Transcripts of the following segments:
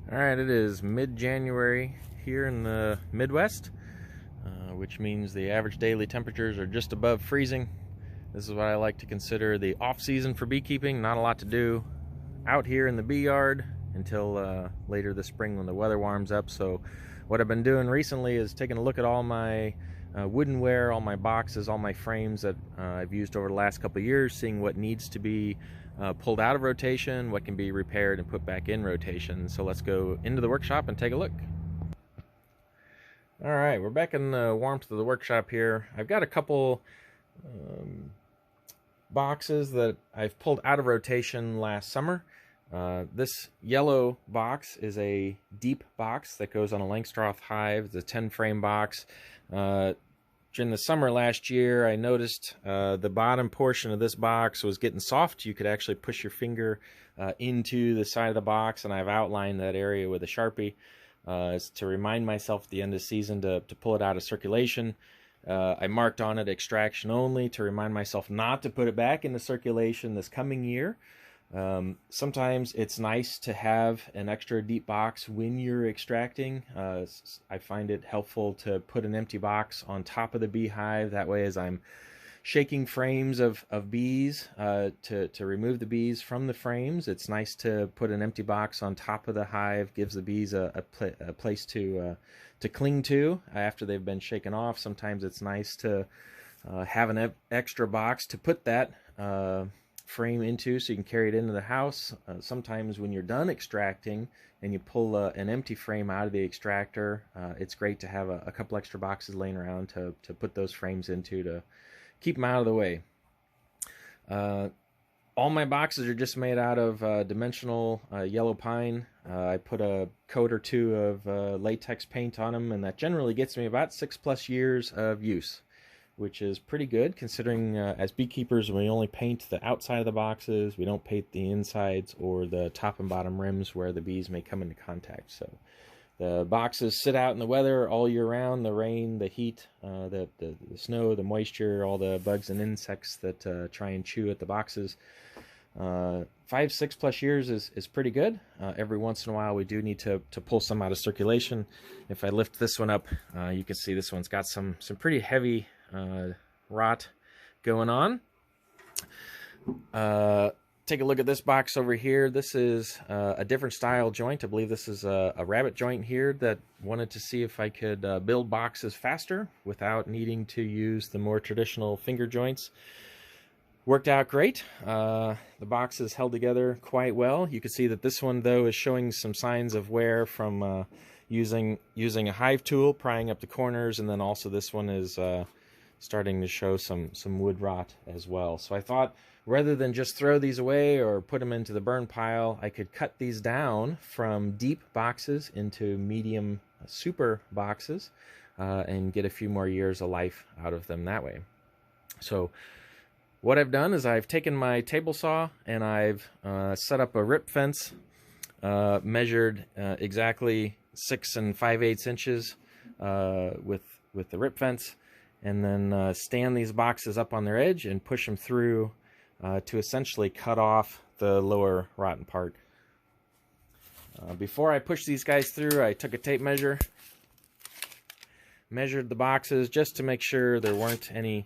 Alright, it is mid-January here in the Midwest, which means the average daily temperatures are just above freezing. This is what I like to consider the off-season for beekeeping. Not a lot to do out here in the bee yard until later this spring when the weather warms up. So what I've been doing recently is taking a look at all my woodenware, all my boxes, all my frames that I've used over the last couple of years, seeing what needs to be pulled out of rotation, what can be repaired and put back in rotation. So let's go into the workshop and take a look. All right, we're back in the warmth of the workshop here. I've got a couple boxes that I've pulled out of rotation last summer. This yellow box is a deep box that goes on a Langstroth hive. It's a 10 frame box. During the summer last year, I noticed the bottom portion of this box was getting soft. You could actually push your finger into the side of the box, and I've outlined that area with a Sharpie to remind myself at the end of the season to pull it out of circulation. I marked on it extraction only to remind myself not to put it back into circulation this coming year. Sometimes it's nice to have an extra deep box when you're extracting. I find it helpful to put an empty box on top of the beehive. That way, as I'm shaking frames of bees to remove the bees from the frames, it's nice to put an empty box on top of the hive. Gives the bees a place to cling to after they've been shaken off. Sometimes it's nice to have an extra box to put that frame into so you can carry it into the house. Sometimes when you're done extracting and you pull an empty frame out of the extractor, it's great to have a couple extra boxes laying around to put those frames into to keep them out of the way. All my boxes are just made out of dimensional yellow pine. I put a coat or two of latex paint on them, and that generally gets me about 6+ years of use, which is pretty good considering as beekeepers we only paint the outside of the boxes. We don't paint the insides or the top and bottom rims where the bees may come into contact. So the boxes sit out in the weather all year round, the rain, the heat, the snow, the moisture, all the bugs and insects that try and chew at the boxes. 5-6+ years is pretty good. Every once in a while we do need to pull some out of circulation. If I lift this one up, you can see this one's got some pretty heavy rot going on. Take a look at this box over here. This is a different style joint. I believe this is a rabbit joint here that wanted to see if I could build boxes faster without needing to use the more traditional finger joints. Worked out great. The box is held together quite well. You can see that this one though is showing some signs of wear from using a hive tool, prying up the corners, and then also this one is starting to show some wood rot as well. So I thought rather than just throw these away or put them into the burn pile, I could cut these down from deep boxes into medium super boxes and get a few more years of life out of them that way. So what I've done is I've taken my table saw and I've set up a rip fence, measured exactly 6 5/8 inches with the rip fence, and then stand these boxes up on their edge and push them through to essentially cut off the lower rotten part. Before I push these guys through, I took a tape measure, measured the boxes just to make sure there weren't any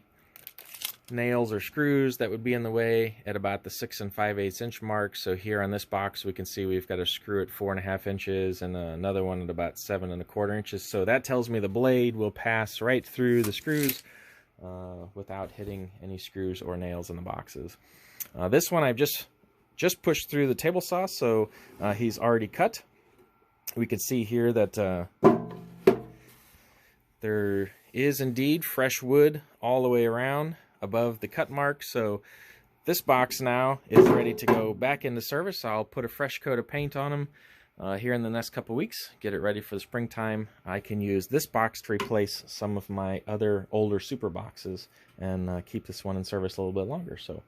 nails or screws that would be in the way at about the 6 5/8 inch mark. So here on this box we can see we've got a screw at 4.5 inches and another one at about 7.25 inches. So that tells me the blade will pass right through the screws without hitting any screws or nails in the boxes. This one I've just pushed through the table saw, so he's already cut. We can see here that there is indeed fresh wood all the way around above the cut mark. So this box now is ready to go back into service. I'll put a fresh coat of paint on them here in the next couple weeks, get it ready for the springtime. I can use this box to replace some of my other older super boxes and keep this one in service a little bit longer. So